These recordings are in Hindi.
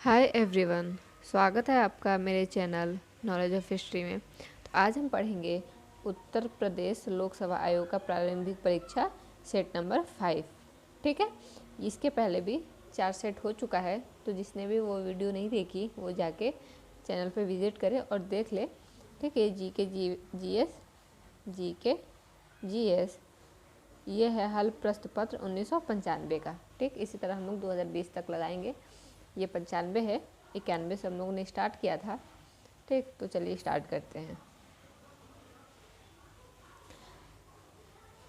हाय एवरीवन, स्वागत है आपका मेरे चैनल नॉलेज ऑफ हिस्ट्री में। तो आज हम पढ़ेंगे उत्तर प्रदेश लोकसभा आयोग का प्रारंभिक परीक्षा सेट नंबर 5। ठीक है, इसके पहले भी 4 सेट हो चुका है, तो जिसने भी वो वीडियो नहीं देखी वो जाके चैनल पे विज़िट करे और देख ले। ठीक है, जी एस ये है हल प्रश्न पत्र 1995 का। ठीक, इसी तरह हम लोग 2020 तक लगाएंगे। ये 95 है, 91 से हम लोगों ने स्टार्ट किया था। ठीक, तो चलिए स्टार्ट करते हैं।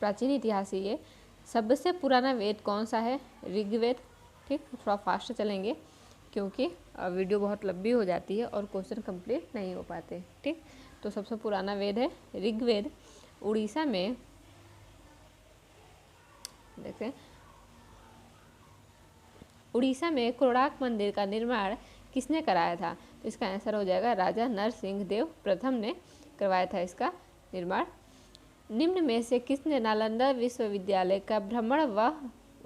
प्राचीन इतिहास ये सबसे पुराना वेद कौन सा है? ऋग्वेद। ठीक, थोड़ा फास्ट चलेंगे क्योंकि वीडियो बहुत लंबी हो जाती है और क्वेश्चन कंप्लीट नहीं हो पाते। ठीक, तो सबसे पुराना वेद है ऋग्वेद। उड़ीसा में देखें, उड़ीसा में कोणार्क मंदिर का निर्माण किसने कराया था? तो इसका आंसर हो जाएगा राजा नरसिंह देव प्रथम ने करवाया था इसका निर्माण। निम्न में से किसने नालंदा विश्वविद्यालय का भ्रमण व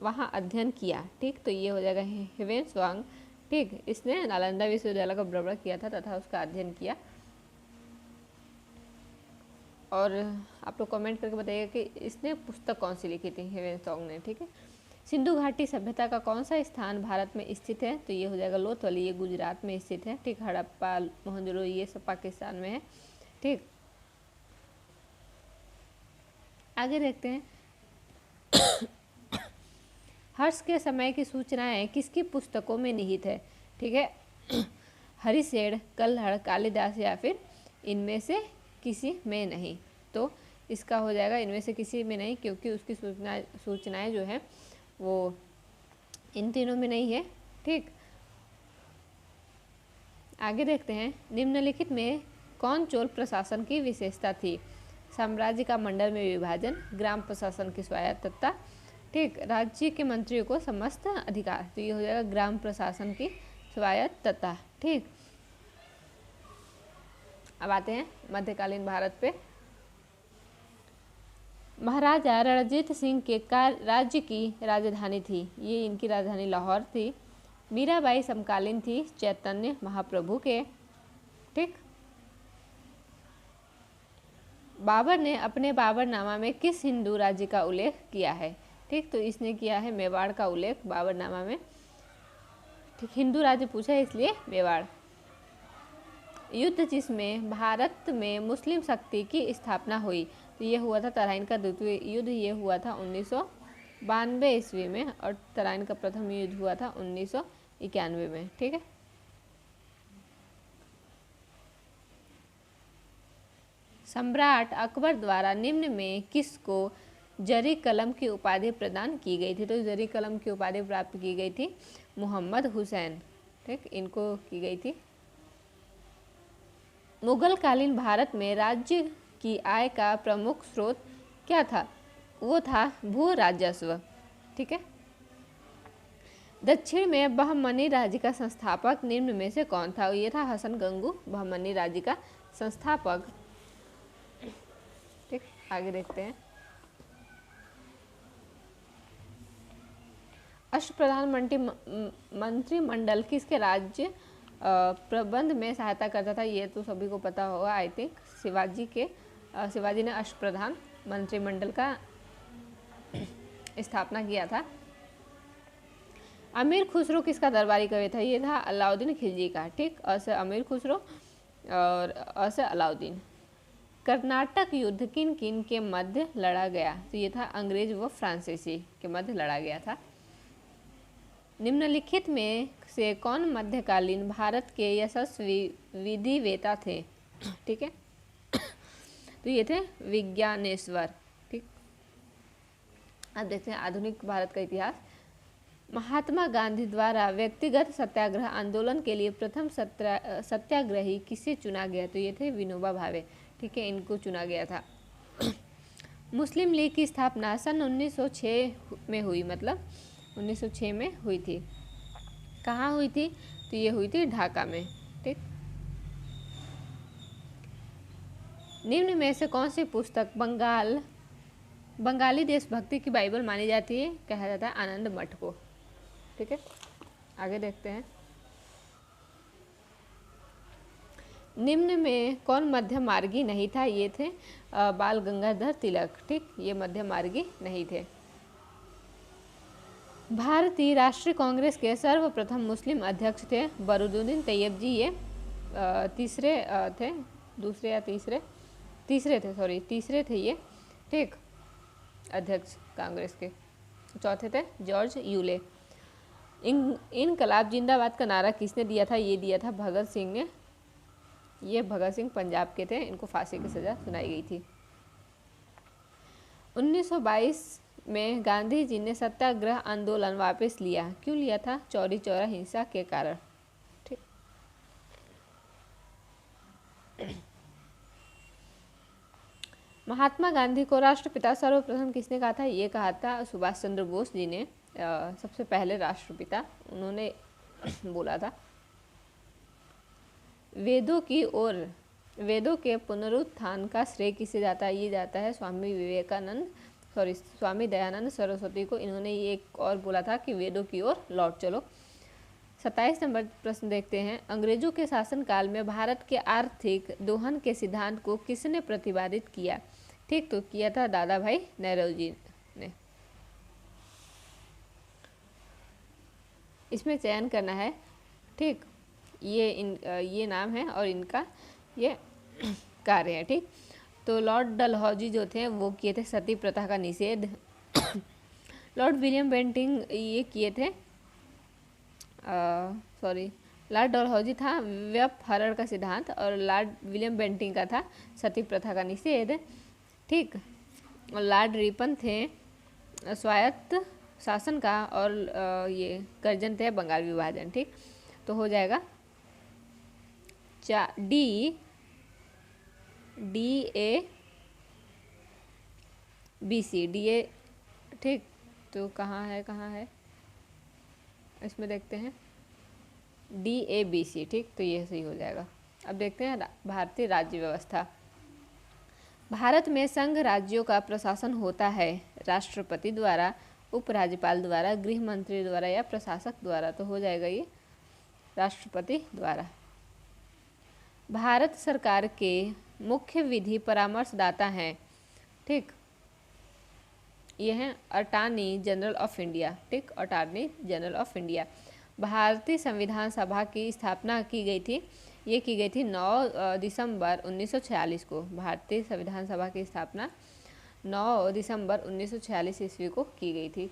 वहाँ अध्ययन किया? ठीक, तो ये हो जाएगा ह्वेन-त्सांग। ठीक, इसने नालंदा विश्वविद्यालय का भ्रमण किया था तथा उसका अध्ययन किया। और आप लोग कमेंट करके बताइएगा कि इसने पुस्तक कौन सी लिखी थी ह्वेन-त्सांग ने। ठीक है, सिंधु घाटी सभ्यता का कौन सा स्थान भारत में स्थित है? तो ये हो जाएगा लोथल, ये गुजरात में स्थित है। ठीक, हड़प्पा, मोहनजोदड़ो ये सब पाकिस्तान में है। ठीक, आगे देखते हैं। हर्ष के समय की सूचनाएं किसकी पुस्तकों में निहित है? ठीक है, हरिशेर, कल्हड़, कालिदास या फिर इनमें से किसी में नहीं। तो इसका हो जाएगा इनमें से किसी में नहीं, क्योंकि उसकी सूचनाएं जो है वो इन तीनों में नहीं है। ठीक, आगे देखते हैं। निम्नलिखित में कौन चोल प्रशासन की विशेषता थी? साम्राज्य का मंडल में विभाजन, ग्राम प्रशासन की स्वायत्तता, ठीक, राज्य के मंत्रियों को समस्त अधिकार। तो ये हो जाएगा ग्राम प्रशासन की स्वायत्तता। ठीक, अब आते हैं मध्यकालीन भारत पे। महाराजा रणजीत सिंह के राज्य की राजधानी थी, ये इनकी राजधानी लाहौर थी। मीराबाई समकालीन थी चैतन्य महाप्रभु के। ठीक, बाबर ने अपने बाबरनामा में किस हिंदू राज्य का उल्लेख किया है? ठीक, तो इसने किया है मेवाड़ का उल्लेख बाबरनामा में। ठीक, हिंदू राज्य पूछा है इसलिए मेवाड़। युद्ध जिसमें भारत में मुस्लिम शक्ति की स्थापना हुई, तो ये हुआ था तराइन का द्वितीय युद्ध। ये हुआ था 1992 ईस्वी में और तराइन का प्रथम युद्ध हुआ था 1991 में। ठीक है, सम्राट अकबर द्वारा निम्न में किसको जरी कलम की उपाधि प्रदान की गई थी? तो जरी कलम की उपाधि प्राप्त की गई थी मोहम्मद हुसैन। ठीक, इनको की गई थी। मुगल कालीन भारत में राज्य की आय का प्रमुख स्रोत क्या था? वो था भू राजस्व। ठीक है, दक्षिण में बहमनी राज्य का संस्थापक निम्न में से कौन था? ये था हसन गंगू, बहमनी राज्य का संस्थापक। ठीक, आगे देखते हैं। अष्टप्रधान मंत्रिमंडल किसके राज्य प्रबंध में सहायता करता था? ये तो सभी को पता होगा। आई थिंक शिवाजी ने अष्टप्रधान मंत्रिमंडल का स्थापना किया था। अमीर खुसरो किसका दरबारी कवि था? ये था अलाउद्दीन खिलजी का। ठीक, अ से अमीर खुसरो और अ से अलाउद्दीन। कर्नाटक युद्ध किन किन के मध्य लड़ा गया? तो ये था अंग्रेज व फ्रांसीसी के मध्य लड़ा गया था। निम्नलिखित में से कौन मध्यकालीन भारत के यशस्वी विधिवेता थे? ठीक है, तो ये थे विज्ञानेश्वर। ठीक, अब देखते हैं आधुनिक भारत का इतिहास। महात्मा गांधी द्वारा व्यक्तिगत सत्याग्रह आंदोलन के लिए प्रथम सत्याग्रही किसे चुना गया? तो ये थे विनोबा भावे। ठीक है, इनको चुना गया था। मुस्लिम लीग की स्थापना सन 1906 में हुई, मतलब 1906 में हुई थी। कहाँ हुई थी? तो ये हुई थी ढाका में। ठीक, निम्न में से कौन सी पुस्तक बंगाली देशभक्ति की बाइबल मानी जाती है? कहा जाता है आनंद मठ को। ठीक है, आगे देखते हैं। निम्न में कौन मध्य मार्गी नहीं था? ये थे बाल गंगाधर तिलक। ठीक, ये मध्य मार्गी नहीं थे। भारतीय राष्ट्रीय कांग्रेस के सर्वप्रथम मुस्लिम अध्यक्ष थे बरूदुद्दीन तैयब जी। ये तीसरे थे, दूसरे या तीसरे थे, सॉरी तीसरे थे ये। ठीक, अध्यक्ष कांग्रेस के। चौथे थे जॉर्ज यूले। इनकलाब जिंदाबाद का नारा किसने दिया था? ये दिया था भगत सिंह ने। ये भगत सिंह पंजाब के थे, इनको फांसी की सजा सुनाई गई थी। 1922 में गांधी जी ने सत्याग्रह आंदोलन वापस लिया। क्यों लिया था? चौरी चौरा हिंसा के कारण। ठीक, महात्मा गांधी को राष्ट्रपिता सर्वप्रथम किसने कहा था? ये कहा था सुभाष चंद्र बोस जी ने, सबसे पहले राष्ट्रपिता उन्होंने बोला था। वेदों के पुनरुत्थान का श्रेय किसे जाता है? ये जाता है स्वामी दयानंद सरस्वती को। इन्होंने ये एक और बोला था कि वेदों की ओर लौट चलो। 27 नंबर प्रश्न देखते हैं। अंग्रेजों के शासनकाल में भारत के आर्थिक दोहन के सिद्धांत को किसने प्रतिपादित किया? ठीक, तो किया था दादा भाई नौरोजी ने। इसमें चयन करना है। ठीक, ये नाम है और इनका ये कार्य है। ठीक, तो लॉर्ड डलहौजी जो थे वो किए थे सती प्रथा का निषेध। लॉर्ड विलियम बेंटिंग ये किए थे, लॉर्ड डलहौजी था व्यपहरण का सिद्धांत और लॉर्ड विलियम बेंटिंग का था सती प्रथा का निषेध। ठीक, और लॉर्ड रिपन थे स्वायत्त शासन का और ये कर्जन थे बंगाल विभाजन। ठीक, तो हो जाएगा DA ठीक, तो कहाँ है इसमें देखते हैं DABC। ठीक, तो ये सही हो जाएगा। अब देखते हैं भारतीय राज्य व्यवस्था। भारत में संघ राज्यों का प्रशासन होता है राष्ट्रपति द्वारा, उपराज्यपाल द्वारा, गृह मंत्री द्वारा या प्रशासक द्वारा। तो हो जाएगा ये राष्ट्रपति द्वारा। भारत सरकार के मुख्य विधि परामर्शदाता हैं। ठीक, ये हैं अटॉर्नी जनरल ऑफ इंडिया। ठीक, अटॉर्नी जनरल ऑफ इंडिया। भारतीय संविधान सभा की स्थापना की गई थी, ये की गई थी 9 दिसंबर 1946 को। भारतीय संविधान सभा की स्थापना 9 दिसंबर 1946 ईस्वी को की गई थी।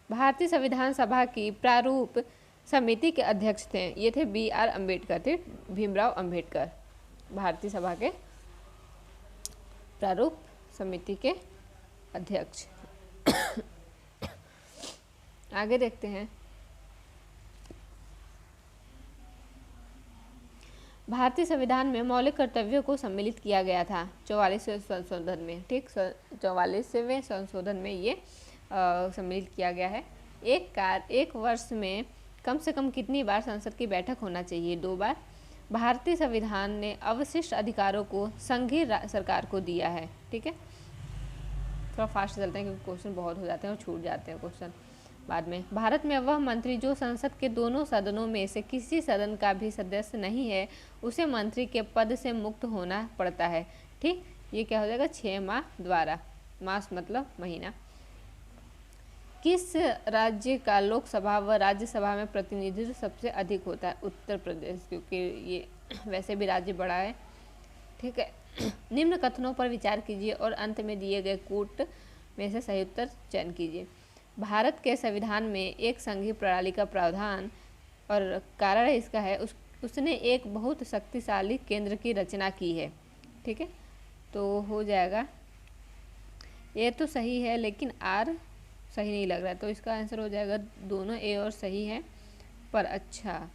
भारतीय संविधान सभा की प्रारूप समिति के अध्यक्ष थे, ये थे BR अम्बेडकर, थे भीमराव अम्बेडकर। भारतीय सभा के प्रारूप समिति के अध्यक्ष। आगे देखते हैं। भारतीय संविधान में मौलिक कर्तव्यों को सम्मिलित किया गया था 44वें संशोधन में। ठीक, 44वें संशोधन में ये सम्मिलित किया गया है। एक वर्ष में कम से कम कितनी बार संसद की बैठक होना चाहिए? 2 बार। भारतीय संविधान ने अवशिष्ट अधिकारों को संघीय सरकार को दिया है। ठीक है, थोड़ा फास्ट चलते हैं क्योंकि क्वेश्चन बहुत हो जाते हैं और छूट जाते हैं क्वेश्चन बाद में। भारत में वह मंत्री जो संसद के दोनों सदनों में से किसी सदन का भी सदस्य नहीं है, उसे मंत्री के पद से मुक्त होना पड़ता है। ठीक, ये क्या हो जाएगा? 6 माह द्वारा। मास मतलब महीना। किस राज्य का लोकसभा व राज्यसभा में प्रतिनिधित्व सबसे अधिक होता है? उत्तर प्रदेश, क्योंकि ये वैसे भी राज्य बड़ा है। ठीक है, निम्न कथनों पर विचार कीजिए और अंत में दिए गए कूट में से सही उत्तर चयन कीजिए। भारत के संविधान में एक संघीय प्रणाली का प्रावधान और कारण इसका है उसने एक बहुत शक्तिशाली केंद्र की रचना की है। ठीक है, तो हो जाएगा, ये तो सही है लेकिन आर सही नहीं लग रहा है, तो इसका आंसर हो जाएगा दोनों ए और सही है। पर अच्छा,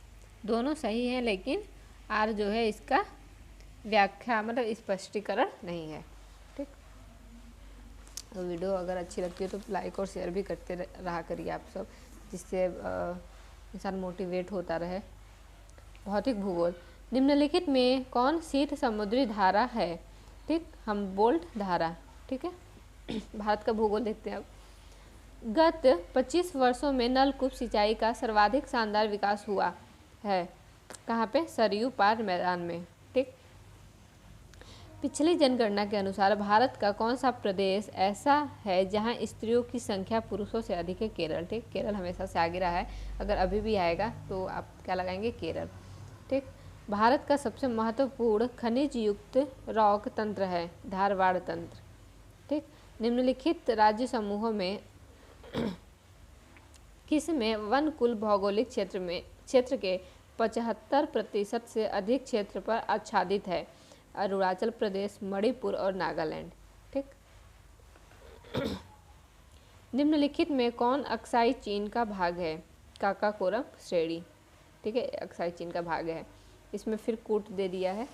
दोनों सही है लेकिन आर जो है इसका व्याख्या मतलब स्पष्टीकरण नहीं है। ठीक, तो वीडियो अगर अच्छी लगती है तो लाइक और शेयर भी करते रहा करिए आप सब, जिससे इंसान मोटिवेट होता रहे। भौतिक भूगोल। निम्नलिखित में कौन शीत समुद्री धारा है? ठीक, हम बोल्ट धारा। ठीक है, भारत का भूगोल देखते हैं अब। गत 25 वर्षों में नलकूप सिंचाई का सर्वाधिक शानदार विकास हुआ है। कहाँ पे? सरयू पार मैदान में। ठीक। पिछली जनगणना के अनुसार भारत का कौन सा प्रदेश ऐसा है जहां स्त्रियों की संख्या पुरुषों से अधिक है? केरल। ठीक। केरल हमेशा से आगे रहा है, अगर अभी भी आएगा तो आप क्या लगाएंगे? केरल। ठीक। भारत का सबसे महत्वपूर्ण खनिज युक्त रॉक तंत्र है? धारवाड़ तंत्र। ठीक। निम्नलिखित राज्य समूहों में किस में वन कुल भौगोलिक क्षेत्र के 75% से अधिक क्षेत्र पर आच्छादित है? अरुणाचल प्रदेश, मणिपुर और नागालैंड। ठीक। निम्नलिखित में कौन अक्साई चीन का भाग है? काकाकोरम श्रेणी। ठीक है, अक्साई चीन का भाग है। इसमें फिर कूट दे दिया है।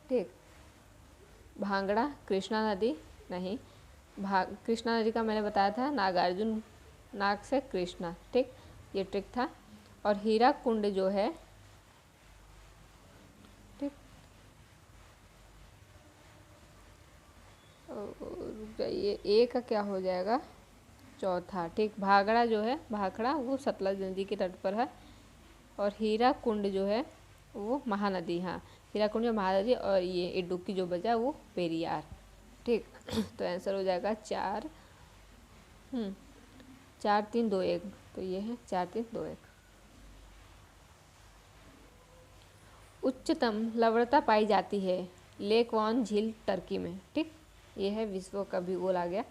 ठीक। भांगड़ा कृष्णा नदी नहीं, कृष्णा नदी का मैंने बताया था, नागार्जुन नाग से कृष्णा। ठीक, ये ट्रिक था। और हीरा कुंड जो है, ठीक, रुक जाइए, ए का क्या हो जाएगा? चौथा। ठीक। भागड़ा जो है, भाखड़ा, वो सतलज नदी के तट पर है। और हीरा कुंड जो है वो महानदी। हाँ, हीरा कुंड जो महानदी, और ये इडुक्की जो बचा वो पेरियार। ठीक। तो आंसर हो जाएगा 4 4 3 2 1। तो ये है 4 3 2 1। उच्चतम लवणता पाई जाती है? लेक वॉन झील टर्की में। ठीक, ये है विश्व का भूगोल आ गया।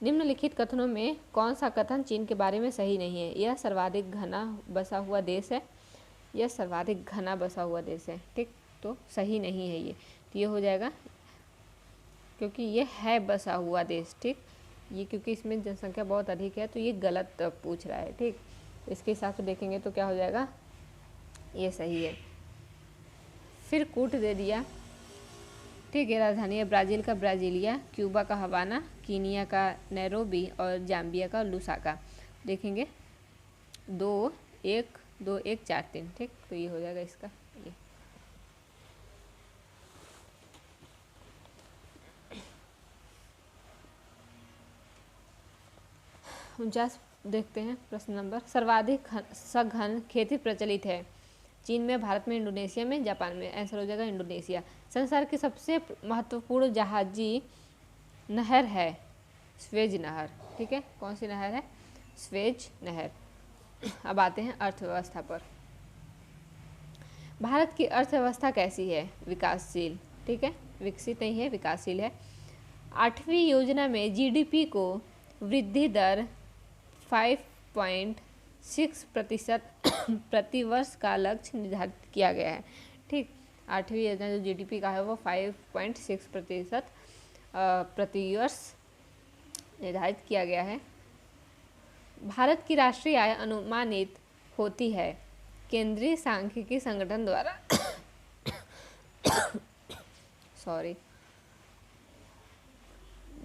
निम्नलिखित कथनों में कौन सा कथन चीन के बारे में सही नहीं है? यह सर्वाधिक घना बसा हुआ देश है। यह सर्वाधिक घना बसा हुआ देश है। ठीक, तो सही नहीं है ये। तो ये हो जाएगा, क्योंकि ये है बसा हुआ देश। ठीक, ये क्योंकि इसमें जनसंख्या बहुत अधिक है तो ये गलत पूछ रहा है। ठीक, इसके हिसाब से देखेंगे तो क्या हो जाएगा? ये सही है। फिर कूट दे दिया। ठीक है, राजधानी है ब्राज़ील का ब्राज़ीलिया, क्यूबा का हवाना, कीनिया का नैरोबी और जाम्बिया का लुसाका। देखेंगे 2 1 2 1 4 3। ठीक, तो ये हो जाएगा इसका ये। उनचास देखते हैं प्रश्न नंबर। सर्वाधिक सघन खेती प्रचलित है? चीन में, भारत में, इंडोनेशिया में, जापान में। आंसर हो जाएगा इंडोनेशिया। संसार की सबसे महत्वपूर्ण जहाजी नहर है? स्वेज नहर। ठीक है, कौन सी नहर है? स्वेज नहर। अब आते हैं अर्थव्यवस्था पर। भारत की अर्थव्यवस्था कैसी है? विकासशील। ठीक है, विकसित नहीं है, विकासशील है। 8वीं योजना में जीडीपी को वृद्धि दर 5.6% प्रतिवर्ष का लक्ष्य निर्धारित किया गया है। ठीक, 8वीं योजना जो जीडीपी का है वो 5.6% प्रतिवर्ष निर्धारित किया गया है। भारत की राष्ट्रीय आय अनुमानित होती है? केंद्रीय सांख्यिकी संगठन द्वारा सॉरी।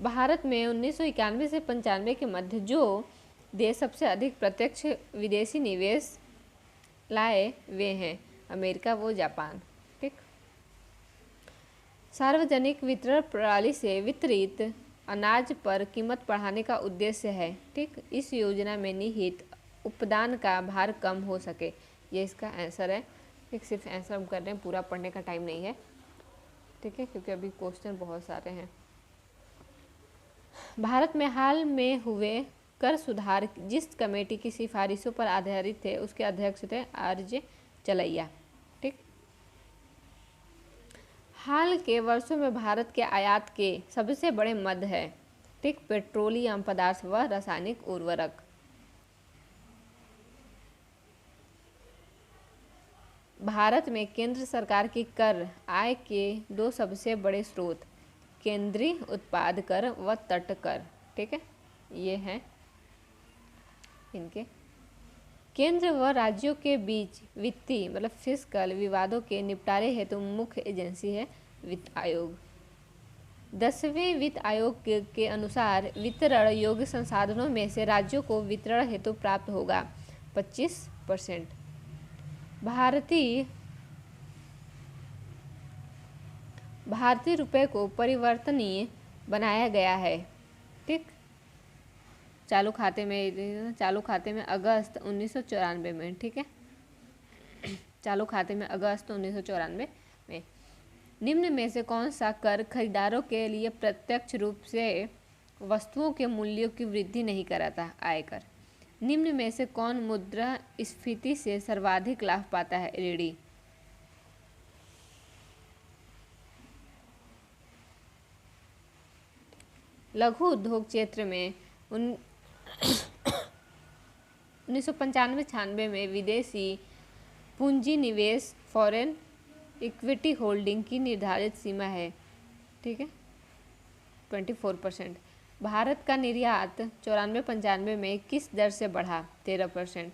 भारत में 1991 से 95 के मध्य जो देश सबसे अधिक प्रत्यक्ष विदेशी निवेश लाए वे हैं? अमेरिका, वो जापान। ठीक। सार्वजनिक वितरण प्रणाली से वितरित अनाज पर कीमत बढ़ाने का उद्देश्य है? ठीक, इस योजना में निहित उपदान का भार कम हो सके। ये इसका आंसर है। ठीक, सिर्फ आंसर हम कर रहे हैं, पूरा पढ़ने का टाइम नहीं है। ठीक है, क्योंकि अभी क्वेश्चन बहुत सारे हैं। भारत में हाल में हुए कर सुधार जिस कमेटी की सिफारिशों पर आधारित थे उसके अध्यक्ष थे आरजे चलैया। ठीक। हाल के वर्षों में भारत के आयात के सबसे बड़े मद है? ठीक, पेट्रोलियम पदार्थ व रासायनिक उर्वरक। भारत में केंद्र सरकार की कर आय के 2 सबसे बड़े स्रोत? केंद्रीय उत्पाद कर व तट कर। ठीक है, ये हैं इनके। केंद्र व राज्यों के बीच वित्तीय मतलब फिस्कल विवादों के निपटारे हेतु मुख्य एजेंसी है वित्त आयोग। 10वें वित्त आयोग के अनुसार वितरण योग्य संसाधनों में से राज्यों को वितरण हेतु प्राप्त होगा 25%। भारतीय रुपये को परिवर्तनीय बनाया गया है? ठीक, चालू खाते में अगस्त 1994 में। ठीक है, चालू खाते में अगस्त 1994 में। निम्न में से कौन सा कर खरीदारों के लिए प्रत्यक्ष रूप से वस्तुओं के मूल्यों की वृद्धि नहीं कराता? आयकर। निम्न में से कौन मुद्रास्फीति से सर्वाधिक लाभ पाता है? रीढ़ी। लघु उद्योग क्षेत्र में 1995-96 में विदेशी पूंजी निवेश फॉरेन इक्विटी होल्डिंग की निर्धारित सीमा है, ठीक है, 24%। भारत का निर्यात 94-95 में किस दर से बढ़ा? 13%।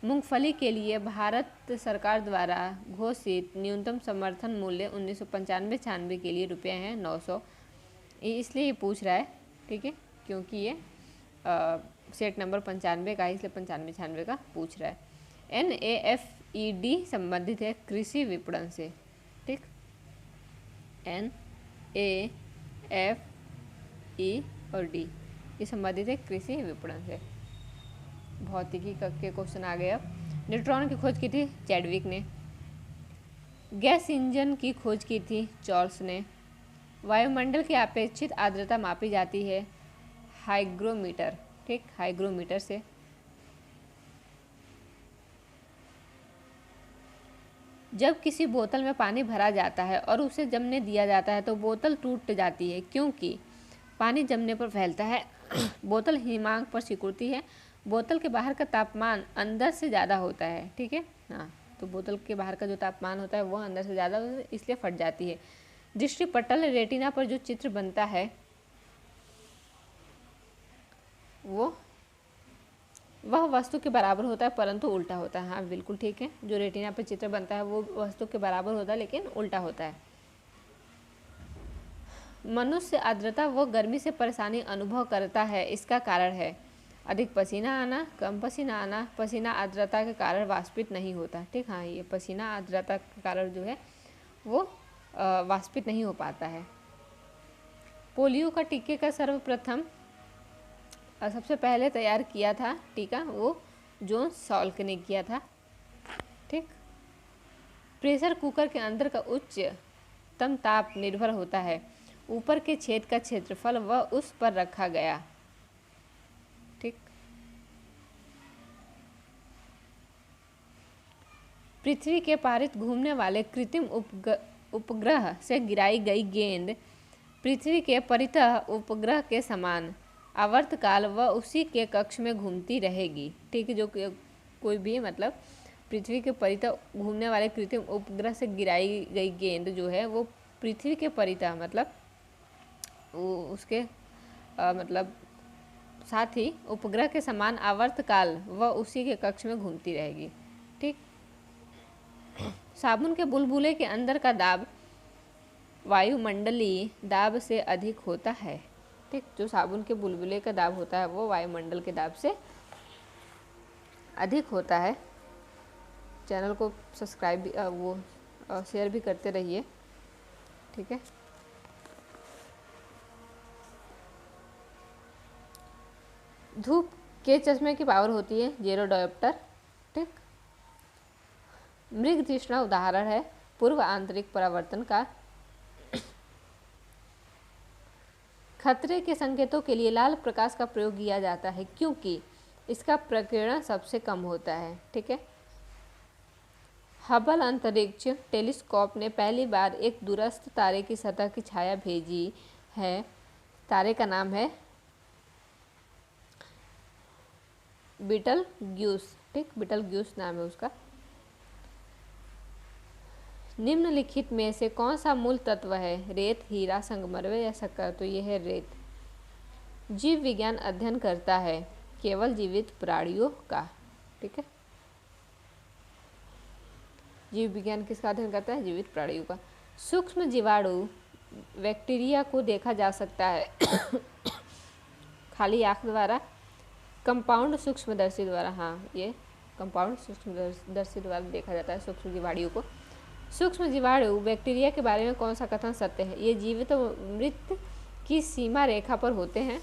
मूंगफली के लिए भारत सरकार द्वारा घोषित न्यूनतम समर्थन मूल्य 1995-96 के लिए रुपये हैं 900। इसलिए ये पूछ रहा है, ठीक है, क्योंकि ये सेट नंबर 95 का है, इसलिए 95-96 का पूछ रहा है। NAFED संबंधित है कृषि विपणन से, ठीक। NAFE और D ये संबंधित है कृषि विपणन से। भौतिकी के क्वेश्चन आ गए। अब न्यूट्रॉन की खोज की थी चैडविक ने। गैस इंजन की खोज की थी चार्ल्स ने। वायुमंडल की अपेक्षित आर्द्रता मापी जाती है हाइग्रोमीटर, ठीक, हाइग्रोमीटर से। जब किसी बोतल में पानी भरा जाता है और उसे जमने दिया जाता है तो बोतल टूट जाती है, क्योंकि पानी जमने पर फैलता है। बोतल हिमांक पर सिकुड़ती है। बोतल के बाहर का तापमान अंदर से ज़्यादा होता है, ठीक है, हाँ, तो बोतल के बाहर का जो तापमान होता है वो अंदर से ज़्यादा होता है, इसलिए फट जाती है। दृष्टिपटल रेटिना पर जो चित्र बनता है वह वस्तु के बराबर होता है परंतु उल्टा होता है। हाँ बिल्कुल ठीक है, जो रेटिना पर चित्र बनता है वो वस्तु के बराबर होता है लेकिन उल्टा होता है। मनुष्य आर्द्रता व गर्मी से परेशानी अनुभव करता है, इसका कारण है अधिक पसीना आना, कम पसीना आना। पसीना आर्द्रता के कारण वाष्पित नहीं होता, ठीक, हाँ, ये पसीना आर्द्रता के कारण जो है वो वाष्पित नहीं हो पाता है। पोलियो का टीके का सर्वप्रथम सबसे पहले तैयार किया था टीका वो जॉन सॉल्क ने किया था, ठीक। प्रेशर कुकर के अंदर का उच्चतम ताप निर्भर होता है ऊपर के छेद का क्षेत्रफल व उस पर रखा गया, ठीक। पृथ्वी के पारित घूमने वाले कृत्रिम उपग्रह से गिराई गई गेंद पृथ्वी के परितः उपग्रह के समान आवर्तकाल व उसी के कक्ष में घूमती रहेगी, ठीक है। जो कोई भी मतलब पृथ्वी के परितः घूमने वाले कृत्रिम उपग्रह से गिराई गई गेंद जो है वो पृथ्वी के परितः मतलब वो उसके मतलब साथ ही उपग्रह के समान आवर्तकाल व उसी के कक्ष में घूमती रहेगी, ठीक। साबुन के बुलबुले के अंदर का दाब वायुमंडलीय दाब से अधिक होता है, ठीक। जो साबुन के बुलबुले का दाब होता है वो वायुमंडल के दाब से अधिक होता है। चैनल को सब्सक्राइब भी शेयर भी करते रहिए, ठीक है। धूप के चश्मे की पावर होती है 0 डायोप्टर, ठीक। मृग तृष्णा उदाहरण है पूर्व आंतरिक परावर्तन का। खतरे के संकेतों के लिए लाल प्रकाश का प्रयोग किया जाता है क्योंकि इसका प्रकीर्णन सबसे कम होता है, ठीक है। हबल अंतरिक्ष टेलीस्कोप ने पहली बार एक दूरस्थ तारे की सतह की छाया भेजी है। तारे का नाम है बीटलग्यूस, ठीक, बीटलग्यूस नाम है उसका। निम्नलिखित में से कौन सा मूल तत्व है? रेत, हीरा, संगमरमर या शक्कर? तो ये है रेत। जीव विज्ञान अध्ययन करता है केवल जीवित प्राणियों का, ठीक है। जीव विज्ञान किसका अध्ययन करता है? जीवित प्राणियों का। सूक्ष्म जीवाणु बैक्टीरिया को देखा जा सकता है खाली आंख द्वारा, कंपाउंड सूक्ष्मदर्शी द्वारा। हाँ, ये कंपाउंड सूक्ष्मदर्शी द्वारा देखा जाता है सूक्ष्म जीवाणुओं को। सूक्ष्म जीवाणु बैक्टीरिया के बारे में कौन सा कथन सत्य है? ये जीवित व मृत की सीमा रेखा पर होते हैं,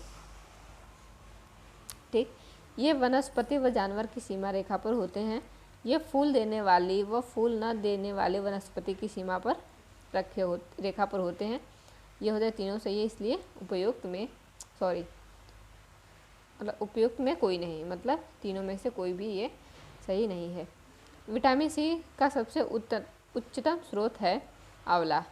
ठीक। ये वनस्पति व जानवर की सीमा रेखा पर होते हैं। ये फूल देने वाली व फूल न देने वाले वनस्पति की सीमा पर रेखा पर होते हैं। ये होते हैं तीनों सही है, इसलिए उपयुक्त में कोई नहीं, मतलब तीनों में से कोई भी ये सही नहीं है। विटामिन सी का सबसे उच्चतम स्रोत है आंवला।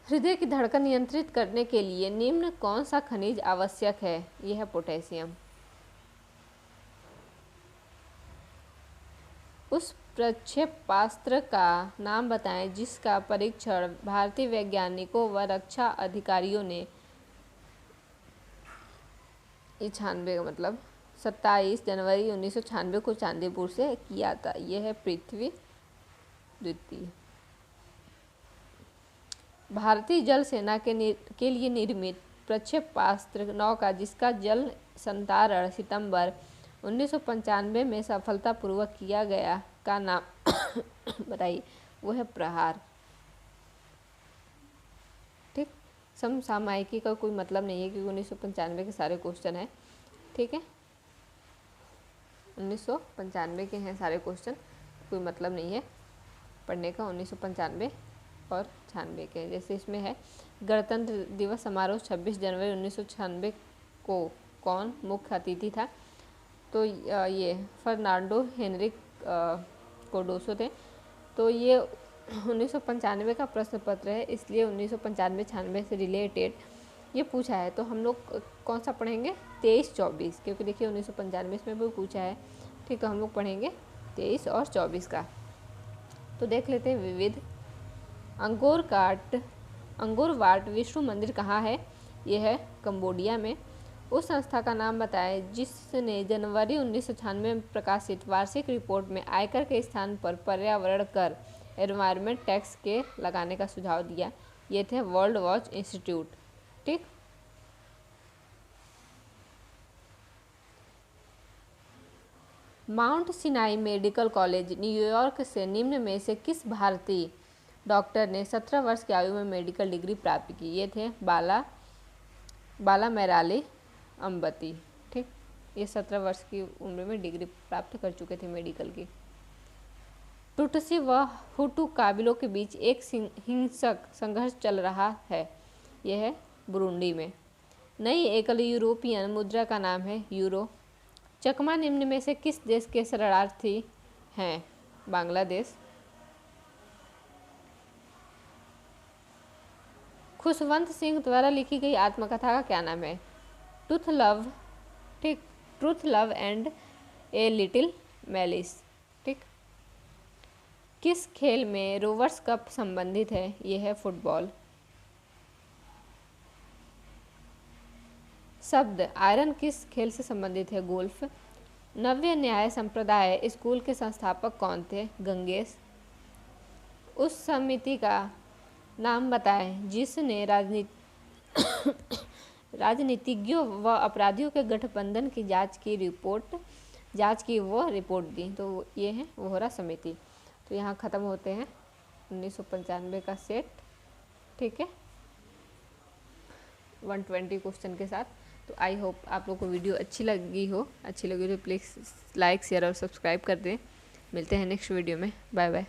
हृदय की धड़कन नियंत्रित करने के लिए निम्न कौन सा खनिज आवश्यक है? यह है पोटेशियम। उस प्रक्षेपास्त्र का नाम बताएं जिसका परीक्षण भारतीय वैज्ञानिकों व रक्षा अधिकारियों ने 27 जनवरी 1996 को चांदीपुर से किया था। यह है पृथ्वी द्वितीय। भारतीय जल सेना के लिए निर्मित प्रक्षेपास्त्र नौका जिसका जल संचारण सितंबर 1995 में सफलतापूर्वक किया गया का नाम बताइए। वो है प्रहार। ठीक, समसामयिकी का कोई मतलब नहीं है क्योंकि 1995 के सारे क्वेश्चन है। ठीक है, 1995 के हैं सारे क्वेश्चन, कोई मतलब नहीं है पढ़ने का। 1995 और 96 के, जैसे इसमें है गणतंत्र दिवस समारोह 26 जनवरी 1996 को कौन मुख्य अतिथि था? तो ये फर्नांडो हेनरिक कार्डोसो थे। तो ये 1995 का प्रश्न पत्र है, इसलिए 1995-96 से रिलेटेड ये पूछा है। तो हम लोग कौन सा पढ़ेंगे? 23-24, क्योंकि देखिए 1995 में भी पूछा है। ठीक है, हम लोग पढ़ेंगे 23 और 24 का। तो देख लेते हैं विविध। अंगोर वाट विष्णु मंदिर कहाँ है? यह है कंबोडिया में। उस संस्था का नाम बताएं जिसने जनवरी 1996 में प्रकाशित वार्षिक रिपोर्ट में आयकर के स्थान पर पर्यावरण कर एनवायरनमेंट टैक्स के लगाने का सुझाव दिया। ये थे वर्ल्ड वॉच इंस्टीट्यूट। ठीक, Mount Sinai medical college New York से निम्न में से किस भारतीय डॉक्टर ने 17 वर्ष की आयु में मेडिकल डिग्री प्राप्त की? ये थे बाला मैराली अम्बती। ठीक, ये 17 वर्ष की उम्र में डिग्री प्राप्त कर चुके थे मेडिकल की। टुटसी व हुटू काबिलों के बीच एक हिंसक संघर्ष चल रहा है। यह है बुरुंडी में। नई एकल यूरोपियन मुद्रा का नाम है यूरो। चकमा निम्न में से किस देश के शरणार्थी हैं? बांग्लादेश। खुशवंत सिंह द्वारा लिखी गई आत्मकथा का क्या नाम है? Truth love and a little malice. ठीक, किस खेल में रोवर्स कप संबंधित है? यह है फुटबॉल। शब्द आयरन किस खेल से संबंधित है? गोल्फ। नव्य न्याय संप्रदाय स्कूल के संस्थापक कौन थे? गंगेश। उस समिति का नाम बताएं जिसने राजनीतिज्ञों व अपराधियों के गठबंधन की जांच की रिपोर्ट दी। तो ये है वोहरा समिति। तो यहाँ ख़त्म होते हैं 1995 का सेट। ठीक है, 120 क्वेश्चन के साथ। तो आई होप आप लोग को वीडियो अच्छी लगी हो तो प्लीज़ लाइक शेयर और सब्सक्राइब कर दें। मिलते हैं नेक्स्ट वीडियो में। Bye bye.